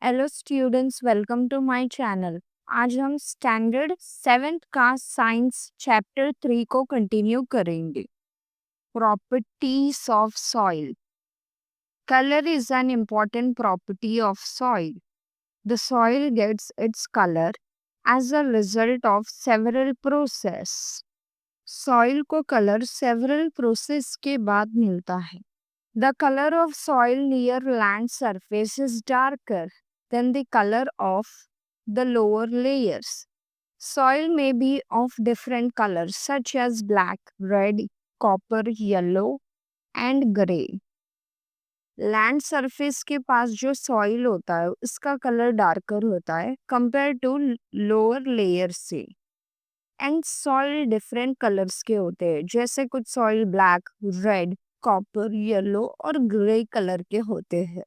Hello students, welcome to my channel. आज हम standard 7th का साइंस चैप्टर 3 को कंटिन्यू करेंगे। Properties of soil. Colour is an important property of soil. The soil gets its colour as a result of several process. Soil को colour several process के बाद मिलता है। The color of soil near land surface is darker than the color of the lower layers. Soil may be of different colors such as black, red, copper, yellow, and gray. Land surface के पास जो soil होता है उसका colour darker होता है compare to lower layer से। And soil different colours के होते हैं, जैसे कुछ soil black, red, copper, yellow और ग्रे कलर के होते हैं।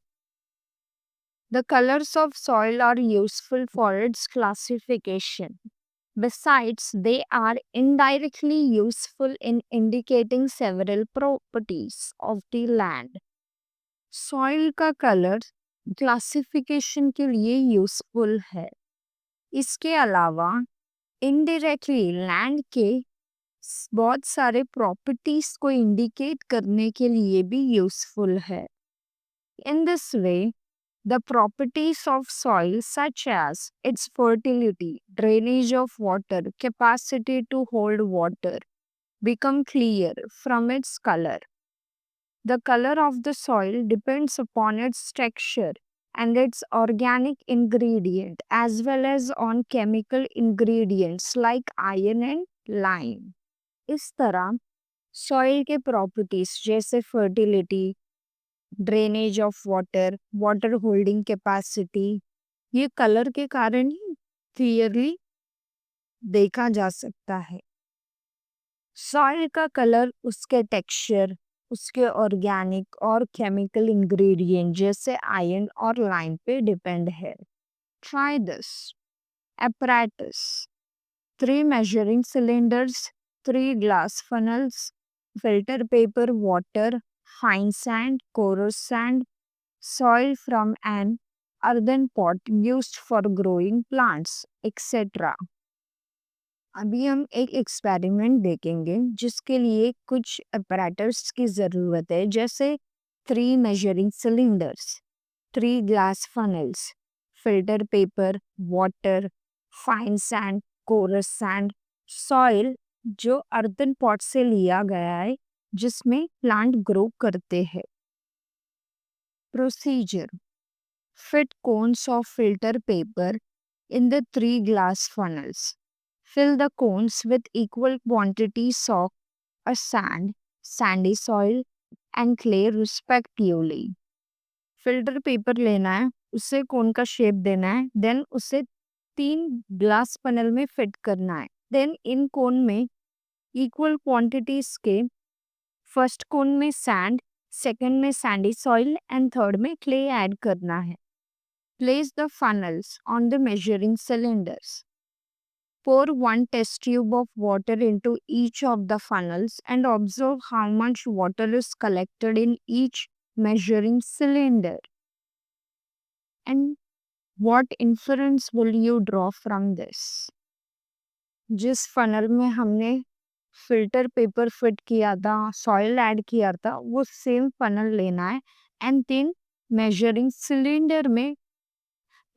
The colors of soil are useful for its classification. Besides, they are indirectly useful in indicating several properties of the land. Soil का कलर क्लासिफिकेशन के लिए useful है। इसके अलावा इनडायरेक्टली लैंड के बहुत सारे प्रॉपर्टीज को इंडिकेट करने के लिए भी यूजफुल है। In this way, the properties of soil, such as its fertility, drainage of water, capacity to hold water, become clear from its color. The color of the soil depends upon its texture and its organic ingredient, as well as on chemical ingredients like iron and lime. इस तरह soil के properties जैसे fertility, drainage of water, water holding capacity, ये colour के कारण ही clearly देखा जा सकता है। सॉइल का कलर उसके टेक्सचर, उसके ऑर्गेनिक और केमिकल इंग्रेडिएंट जैसे आयरन और लाइम पे डिपेंड है। Try this apparatus: 3 measuring cylinders, 3 glass funnels, filter paper, water, fine sand, coarse sand, soil from an earthen pot used for growing plants, etc. अभी हम एक experiment देखेंगे जिसके लिए कुछ अपैरेटस की ज़रूरत है, जैसे 3 measuring cylinders, 3 glass funnels, filter paper, water, fine sand, coarse sand, soil जो अर्थन पॉट से लिया गया है जिसमें प्लांट ग्रो करते हैं। Procedure: fit cones of filter paper in the 3 glass funnels. Fill the cones with equal quantities of a sand, sandy soil and clay respectively. Filter paper लेना है, उसे कोन का शेप देना है, देन उसे 3 ग्लास फनल में फिट करना है। देन इन कोन में इक्वल क्वांटिटीज के फर्स्ट कोन में सैंड, सेकंड में सैंडी सॉइल एंड थर्ड में क्ले ऐड करना है। Place the funnels on the measuring cylinders. Pour 1 test tube of water into each of the funnels and observe how much water is collected in each measuring cylinder. And what inference will you draw from this? जिस funnel में हमने filter paper fit किया था, soil add किया था, वो same funnel लेना है एंड 3 मेजरिंग सिलेंडर में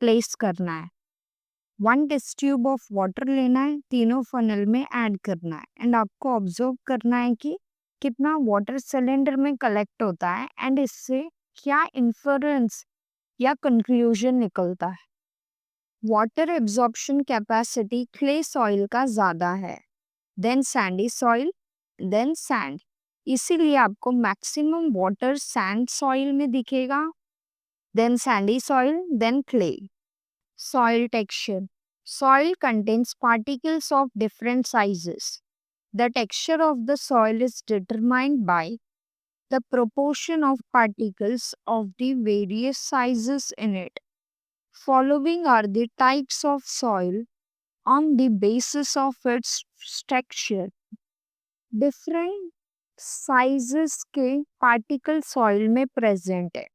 प्लेस करना है। 1 टेस्ट ट्यूब ऑफ वाटर लेना है, तीनों फनल में ऐड करना है एंड आपको ऑब्जर्व करना है कि कितना वाटर सिलेंडर में कलेक्ट होता है एंड इससे क्या इन्फरेंस या कंक्लूजन निकलता है। Water absorption capacity clay soil का ज़्यादा है, then sandy soil, then sand, इसीलिए आपको मैक्सिमम वाटर सैंड सॉइल में दिखेगा, then sandy soil, then clay. Soil texture. Soil contains particles of different sizes. The texture of the soil is determined by the proportion of particles of the various sizes in it. Following are the types of soil on the basis of its texture. Different sizes के particle soil में present है.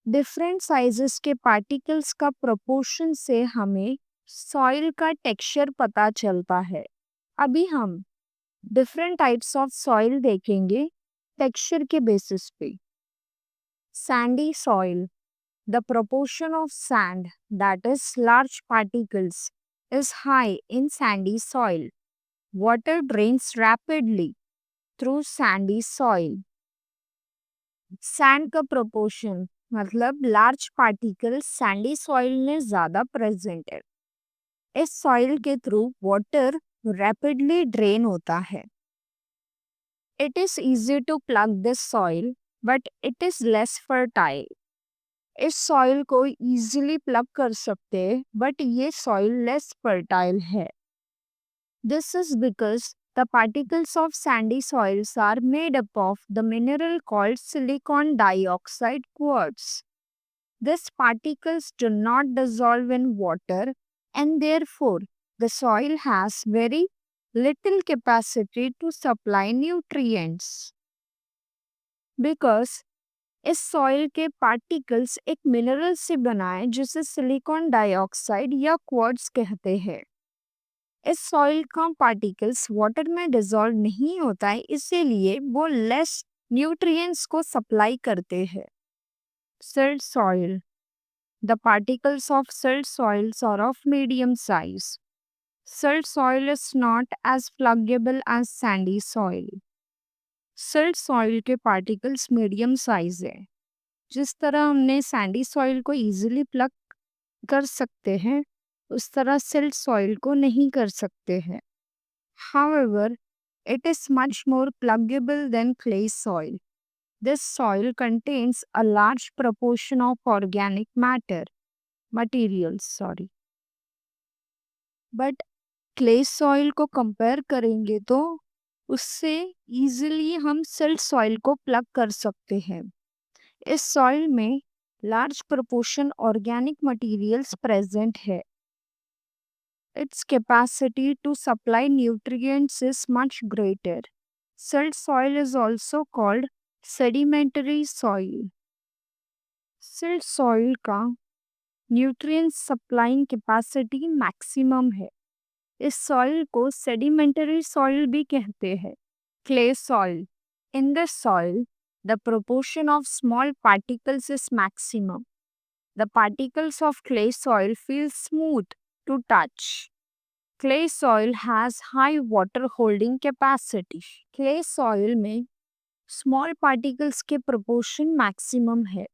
Different sizes के particles का proportion से हमें soil का texture पता चलता है। अभी हम डिफरेंट टाइप्स ऑफ सॉइल देखेंगे टेक्सचर के बेसिस पे। Sandy soil, the proportion of sand, that is large particles, is high in sandy soil. Water drains rapidly through sandy soil. Sand का प्रोपोर्शन मतलब लार्ज पार्टिकल सैंडी सॉइल में ज्यादा present है। इस soil के through water rapidly drain होता है। It is easy to plough this soil but it is less fertile. इस सॉइल को इजीली प्लग कर सकते हैं बट ये सॉइल लेस फर्टाइल है। This is because the particles of sandy soils are made up of the mineral called silicon dioxide quartz. These particles do not dissolve in water and therefore the soil has very little capacity to supply nutrients. Because इस soil के particles एक mineral से बना है जिसे silicon dioxide या quartz कहते हैं। इस सॉइल का पार्टिकल्स वाटर में डिसॉल्व नहीं होता है, इसीलिए वो लेस न्यूट्रिएंट्स को सप्लाई करते हैं। Silt soil, the particles of silt soils are of medium size. Silt soil is not as ploughable as sandy soil. Silt soil के पार्टिकल्स मीडियम साइज है। जिस तरह हमने सैंडी सॉइल को इजीली प्लग कर सकते हैं उस तरह सिल्ट सॉइल को नहीं कर सकते हैं। However, it is much more pluggable than clay soil. This soil contains a large proportion of organic materials. But clay soil को कंपेयर करेंगे तो उससे easily हम silt soil को प्लग कर सकते हैं। इस सॉइल में large proportion organic materials present है। Its capacity to supply nutrients is much greater. Silt soil is also called sedimentary soil. Silt soil का nutrients supplying capacity maximum है। इस soil को sedimentary soil भी कहते हैं। Clay soil. In this soil, the proportion of small particles is maximum. The particles of clay soil feel smooth to touch. Clay soil has high water holding capacity. Clay soil में small particles के proportion maximum है।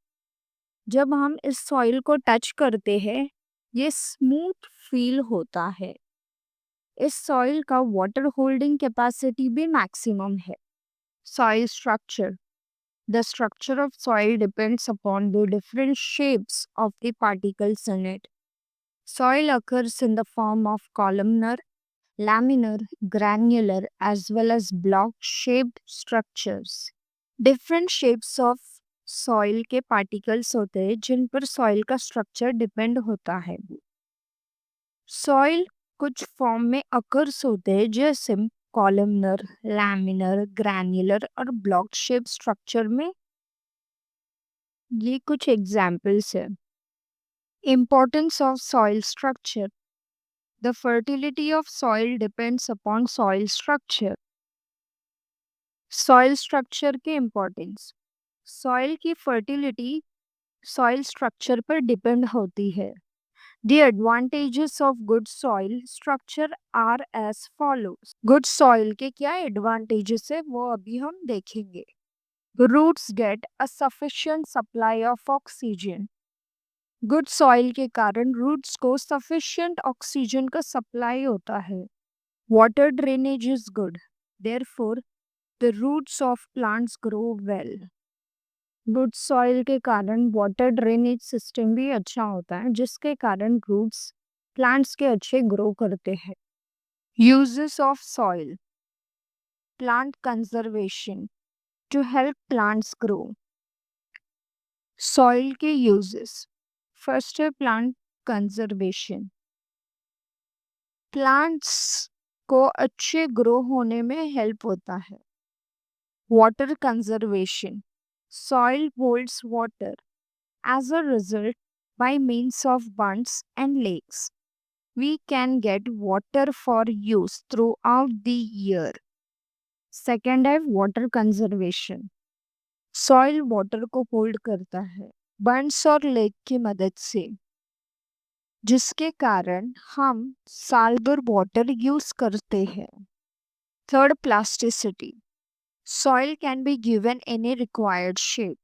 जब हम इस soil को touch करते हैं, ये smooth feel होता है। इस soil का water holding capacity भी maximum है। Soil structure. The structure of soil depends upon the different shapes of the particles in it. Soil occurs in the form of columnar, laminar, granular, as well as block-shaped structures. Different shapes of soil के particles होते हैं जिन पर soil का structure depend होता है। Soil कुछ form में occurs होते हैं जैसे columnar, laminar, granular और block-shaped structure में। ये कुछ examples हैं। Importance of soil structure. The fertility of soil depends upon soil structure. Soil structure के importance. Soil की fertility soil structure पर depend होती है. The advantages of good soil structure are as follows. Good soil के क्या advantages है वो अभी हम देखेंगे. Roots get a sufficient supply of oxygen. Good soil के कारण रूट्स को सफिशिएंट ऑक्सीजन का सप्लाई होता है। Water drainage is good, therefore the roots of plants grow well. Good soil के कारण वाटर ड्रेनेज सिस्टम भी अच्छा होता है जिसके कारण रूट्स प्लांट्स के अच्छे ग्रो करते हैं। Uses of soil. Plant conservation to help plants grow. Soil के यूजेस. फर्स्ट है प्लांट कंजर्वेशन। प्लांट्स को अच्छे ग्रो होने में हेल्प होता है। Water conservation. Soil holds water As a result, by means of bunds and lakes, we can get water for use throughout the year. Second है water conservation. सॉइल वाटर को hold करता है बंड्स और लेक की मदद से, जिसके कारण हम साल भर वाटर यूज करते हैं. Third, plasticity. Soil can be given any required shape.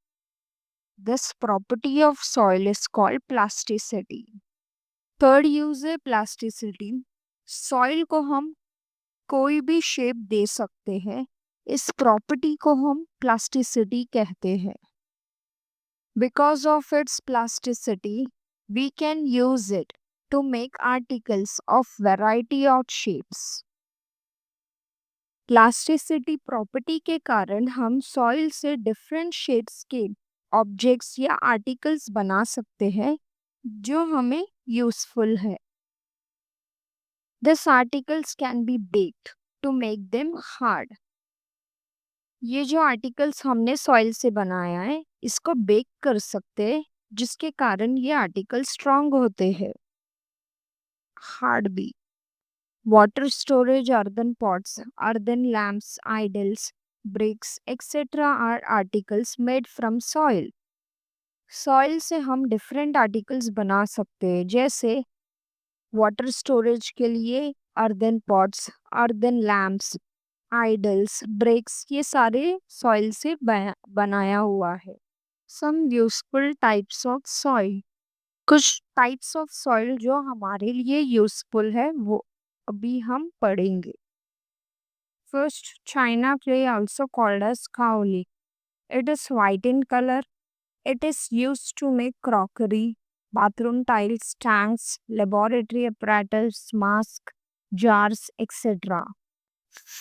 This property of soil is called plasticity. Third use है प्लास्टिसिटी. सॉइल को हम कोई भी शेप दे सकते हैं. इस प्रॉपर्टी को हम प्लास्टिसिटी कहते हैं. Because of its plasticity, we can use it to make articles of variety of shapes. Plasticity property के कारण हम सॉइल से डिफरेंट शेप्स के ऑब्जेक्ट्स या आर्टिकल्स बना सकते हैं जो हमें यूजफुल है. This articles can be baked to make them hard. ये जो आर्टिकल्स हमने सॉइल से बनाया है इसको बेक कर सकते हैं जिसके कारण ये आर्टिकल स्ट्रांग होते हैं. हार्ड भी. Water storage, earthen pots, earthen lamps, idols, bricks, etc. are articles made from soil. Soil से हम डिफरेंट आर्टिकल्स बना सकते हैं जैसे वाटर स्टोरेज के लिए earthen pots, earthen lamps, idols, bricks, ये सारे सॉइल से बनाया हुआ है. Some useful types of soil. कुछ टाइप्स ऑफ सॉइल जो हमारे लिए यूजफुल है वो अभी हम पढ़ेंगे. First, China clay, also called as kaoli. It is white in color. It is used to make crockery, bathroom tiles, tanks, laboratory apparatus, mask, jars, etc.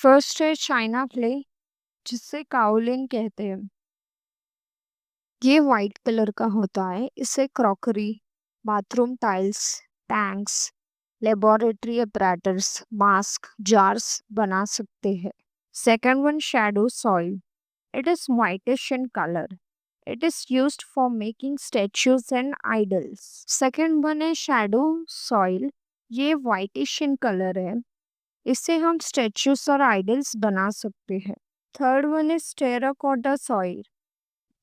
First है China clay जिसे काओलिन कहते हैं. ये वाइट कलर का होता है. इसे crockery, bathroom tiles, tanks, laboratory apparatus, mask, jars बना सकते हैं. Second one, shadow soil. It is whitish in color. It is used for making statues and idols. Second one है शैडो सॉइल. ये whitish in color है. इससे हम statues और idols बना सकते हैं. Third one is terracotta soil.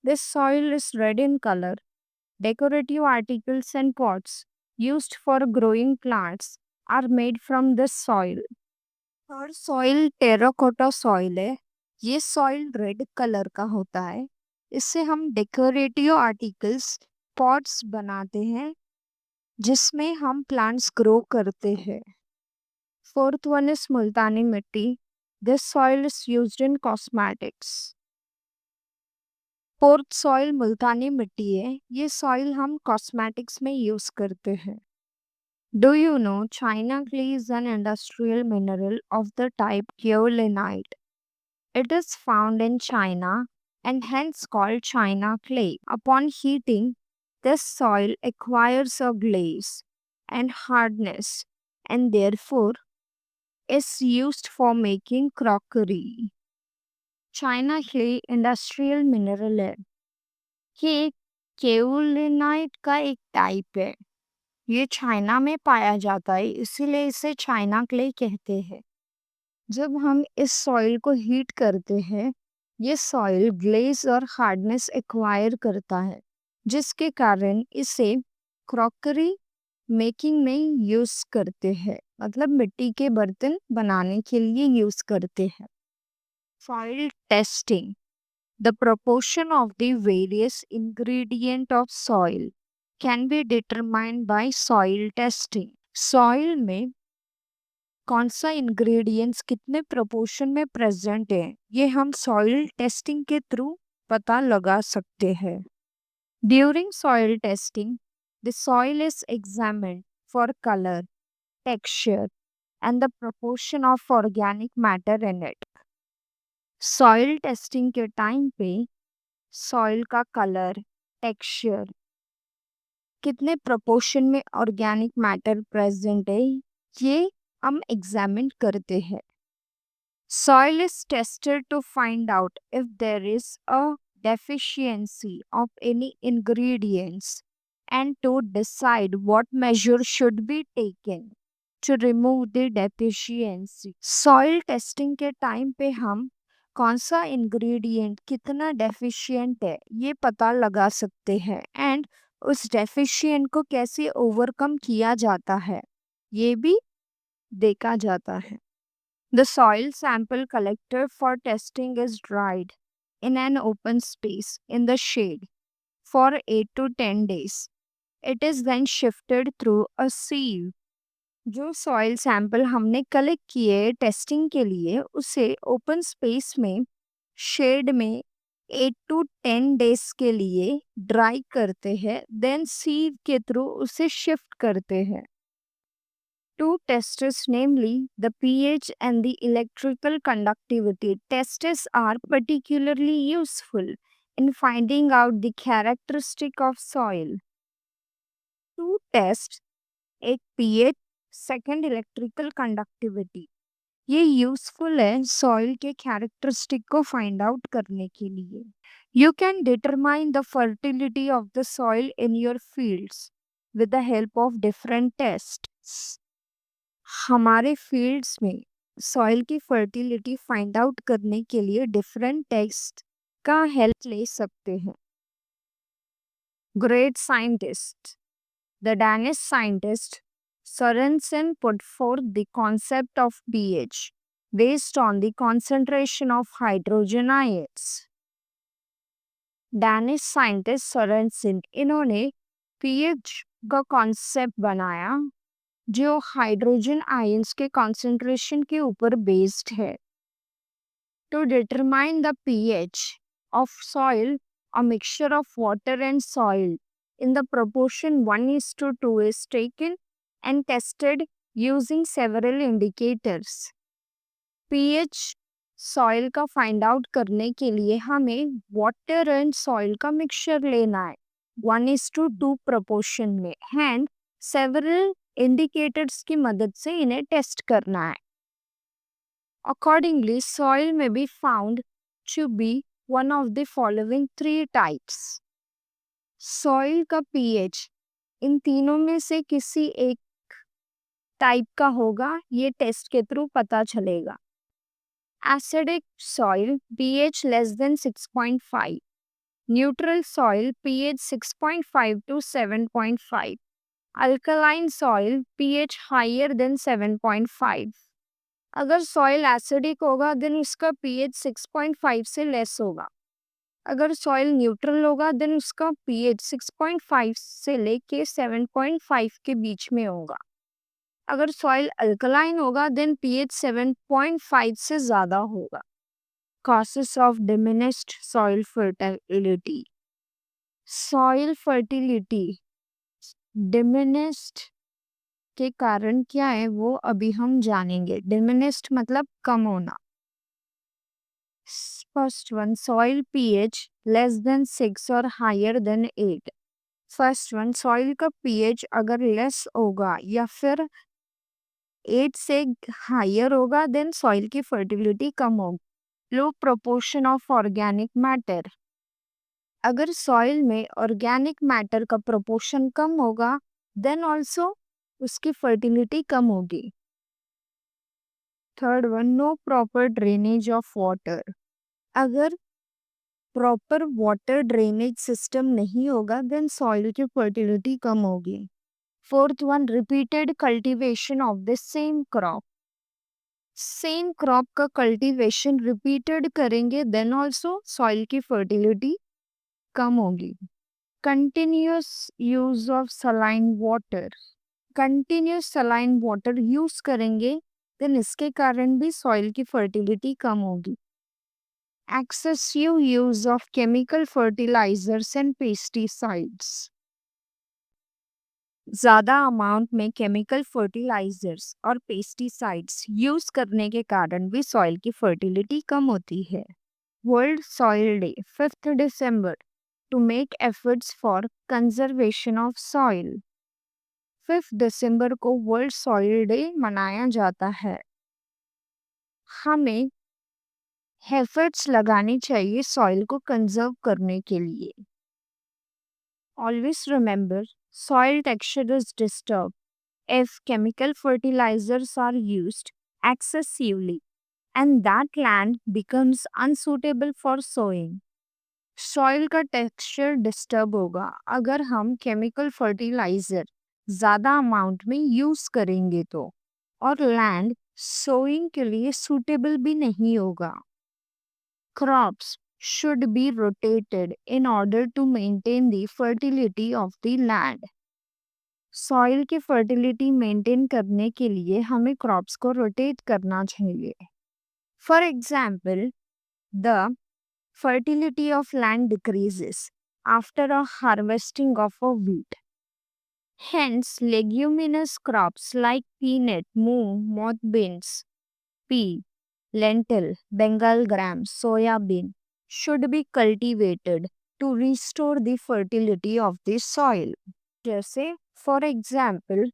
This soil is red in color. Decorative articles and pots used for growing plants are made from this soil. Third soil terracotta soil है. ये soil red colour का होता है. इससे हम decorative articles, pots बनाते हैं जिसमें हम प्लांट्स ग्रो करते हैं. Fourth one is Multani mitti. This soil is used in cosmetics. Fourth soil Multani mitti है. ये सॉइल हम कॉस्मेटिक्स में यूज करते हैं. Do you know China clay is an industrial mineral of the type kaolinite. It is found in China and hence called China clay. Upon heating, this soil acquires a glaze and hardness and therefore is used for making crockery. China clay industrial mineral है. ये केओलिनाइट का एक type है. ये China में पाया जाता है इसीलिए इसे चाइना क्ले कहते हैं. जब हम इस सॉइल को हीट करते हैं ये सॉइल ग्लेज और हार्डनेस एक्वायर करता है जिसके कारण इसे क्रॉकरी मेकिंग में यूज करते हैं. मतलब मिट्टी के बर्तन बनाने के लिए यूज करते हैं. Soil testing. The proportion of the various ingredient of soil can be determined by soil testing. Soil में कौन सा इंग्रेडिएंट्स कितने प्रोपोर्शन में प्रेजेंट है ये हम सॉइल टेस्टिंग के थ्रू पता लगा सकते हैं. During soil testing the soil is examined for colour, texture and the proportion of organic matter in it. Soil testing के टाइम पे सॉइल का कलर, टेक्सचर, कितने प्रोपोर्शन में ऑर्गेनिक मैटर प्रेजेंट है ये हम एग्जामिन करते हैं. Soil is tested to find out if there is a deficiency of any ingredients and to decide what measure should be taken to remove the deficiency. Soil testing के time पे हम कौन सा इंग्रेडिएंट कितना deficient है ये पता लगा सकते हैं एंड उस डेफिशिएंट को कैसे ओवरकम किया जाता है ये भी देखा जाता है. The soil sample collector for testing is dried in an open space in the shade for 8 to 10 days. It is then shifted through a sieve. जो सॉइल सैंपल हमने कलेक्ट किए टेस्टिंग के लिए उसे ओपन स्पेस में shade में 8 to 10 days के लिए ड्राई करते हैं देन सीव के थ्रू उसे शिफ्ट करते हैं. Two tests, namely the pH and the electrical conductivity tests, are particularly useful in finding out the characteristic of soil. Two tests, एक pH, second electrical conductivity. ये यूजफुल है soil के characteristic को find out करने के लिए. You can determine the fertility of the soil in your fields with the help of different tests. हमारे fields में सॉइल की फर्टिलिटी फाइंड आउट करने के लिए डिफरेंट टेस्ट का हेल्प ले सकते हैं. Great scientist the Danish scientist Sorensen put forth the concept of pH based on the concentration of hydrogen ions. Danish scientist Sorensen इन्होंने pH का कॉन्सेप्ट बनाया जो हाइड्रोजन आयंस के कॉन्सेंट्रेशन के ऊपर बेस्ड है. To determine the pH of soil, a mixture of water and soil in the proportion 1:2 is taken and tested using several indicators. pH soil का find out करने के लिए हमें वाटर एंड सॉइल का mixture लेना है 1:2 proportion में and several indicators की मदद से इन्हें टेस्ट करना है. Accordingly, soil may be found to be one of the following three types. Soil का pH इन तीनों में से किसी एक टाइप का होगा ये टेस्ट के थ्रू पता चलेगा. Acidic soil pH less than 6.5, neutral soil pH 6.5 to 7.5, alkaline soil pH higher than 7.5. अगर सॉइल एसिडिक होगा देन उसका pH 6.5 से लेस होगा. अगर सॉइल न्यूट्रल होगा देन उसका pH 6.5 से लेके 7.5 के बीच में होगा. अगर सॉइल अल्कलाइन होगा देन pH 7.5 से ज़्यादा होगा. Causes of diminished soil fertility. Soil fertility diminished के कारण क्या है वो अभी हम जानेंगे. डिमिनिश्ड मतलब कम होना. First one soil pH less than 6 और higher than 8. First one soil का pH अगर लेस होगा या फिर 8 से हायर होगा देन सॉइल की फर्टिलिटी कम होगी. Low proportion of organic matter. अगर सॉइल में ऑर्गेनिक मैटर का प्रोपोर्शन कम होगा देन ऑल्सो उसकी फर्टिलिटी कम होगी. Third one no proper drainage of water. अगर प्रॉपर वाटर ड्रेनेज सिस्टम नहीं होगा देन सॉइल की फर्टिलिटी कम होगी. Fourth one repeated cultivation of the same crop. Same crop का कल्टीवेशन रिपीटेड करेंगे देन ऑल्सो सॉइल की फर्टिलिटी कम होगी. Continuous use of saline water. Continuous saline water use करेंगे देन इसके कारण भी सॉइल की फर्टिलिटी कम होगी. Excessive use of chemical fertilisers and pesticides. ज़्यादा अमाउंट में केमिकल फर्टिलाइजर्स और पेस्टिसाइड्स यूज करने के कारण भी सॉइल की फर्टिलिटी कम होती है. World soil day 5th December to make efforts for conservation of soil. 5 दिसंबर को वर्ल्ड सॉइल डे मनाया जाता है. हमें एफर्ट्स लगाने चाहिए सॉइल को कंजर्व करने के लिए। Always remember, soil texture is disturb if chemical fertilizers are used excessively and that land becomes unsuitable for sowing. Soil का टेक्सचर डिस्टर्ब होगा अगर हम केमिकल फर्टिलाइजर ज़्यादा अमाउंट में यूज़ करेंगे तो, और लैंड सोइंग के लिए सूटेबल भी नहीं होगा। Crops should be rotated in order to maintain the fertility of the land. Soil की फर्टिलिटी मेंटेन करने के लिए हमें क्रॉप्स को रोटेट करना चाहिए। For example, the fertility of land decreases after a harvesting of a wheat. Hence, leguminous crops like peanut, moong, moth beans, pea, lentil, Bengal gram, soya bean should be cultivated to restore the fertility of the soil. जैसे for example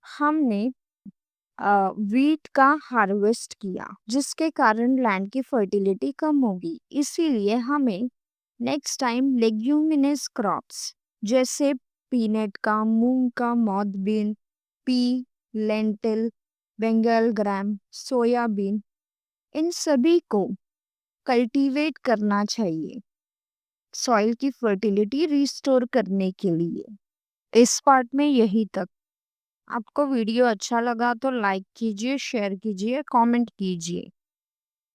हमने wheat का harvest किया जिसके कारण land की fertility कम होगी, इसीलिए हमें नेक्स्ट टाइम लेग्यूमिनस क्रॉप्स जैसे पीनट का, मूंग का, moth bean, pea, lentil, Bengal gram, soybean, इन सभी को कल्टीवेट करना चाहिए सॉइल की फर्टिलिटी रिस्टोर करने के लिए। इस पार्ट में यही तक। आपको वीडियो अच्छा लगा तो लाइक कीजिए, शेयर कीजिए, कमेंट कीजिए।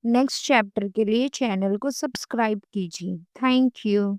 नेक्स्ट चैप्टर के लिए चैनल को सब्सक्राइब कीजिए। Thank you.